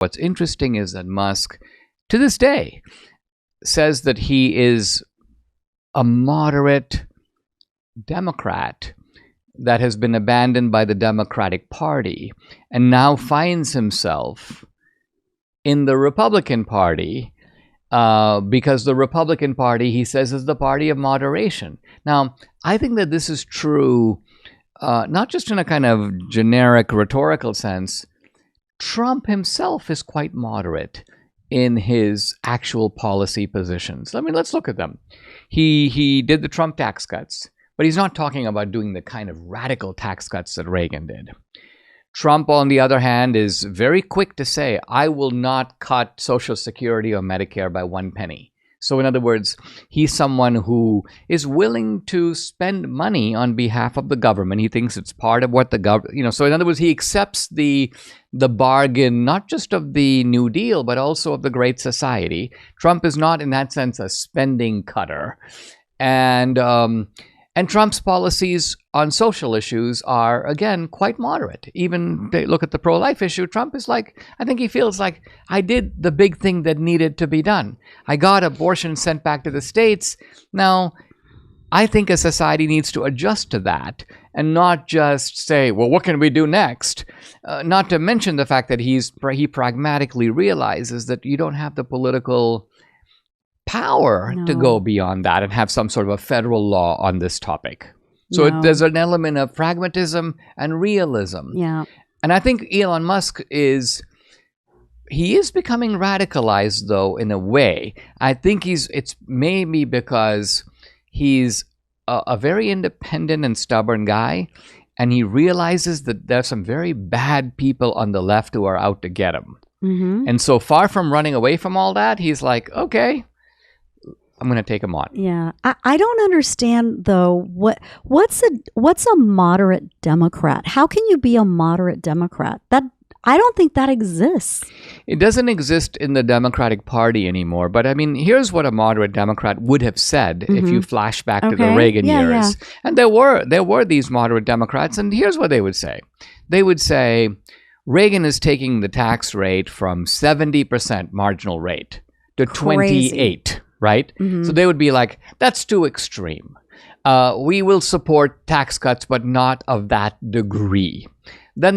What's interesting is that Musk, to this day, says that he is a moderate Democrat that has been abandoned by the Democratic Party and now finds himself in the Republican Party because the Republican Party, he says, is the party of moderation. Now, I think that this is true not just in a kind of generic rhetorical sense. Trump himself is quite moderate in his actual policy positions. Let's look at them. He did the Trump tax cuts, but he's not talking about doing the kind of radical tax cuts that Reagan did. Trump, on the other hand, is very quick to say, I will not cut Social Security or Medicare by 1 penny. So in other words, he's someone who is willing to spend money on behalf of the government. He thinks it's part of what the government, so in other words, he accepts the bargain, not just of the New Deal, but also of the Great Society. Trump is not, in that sense, a spending cutter. And Trump's policies on social issues are, again, quite moderate. Even they look at the pro-life issue, Trump is like, I think he feels like, I did the big thing that needed to be done. I got abortion sent back to the states. Now, I think a society needs to adjust to that and not just say, well, what can we do next? Not to mention the fact that he pragmatically realizes that you don't have the political power to go beyond that and have some sort of a federal law on this topic. So there's an element of pragmatism and realism. Yeah. And I think Elon Musk is becoming radicalized, though, in a way. I think it's maybe because he's a very independent and stubborn guy, and he realizes that there's some very bad people on the left who are out to get him. Mm-hmm. And so far from running away from all that, he's like, okay, I'm going to take him on. Yeah. I don't understand, though, what's a moderate Democrat? How can you be a moderate Democrat? I don't think that exists. It doesn't exist in the Democratic Party anymore. But I mean, here's what a moderate Democrat would have said if you flash back to the Reagan years. Yeah. And there were these moderate Democrats, and here's what they would say. They would say, Reagan is taking the tax rate from 70% marginal rate to 28%. Right? Mm-hmm. So they would be like, that's too extreme. We will support tax cuts, but not of that degree. Then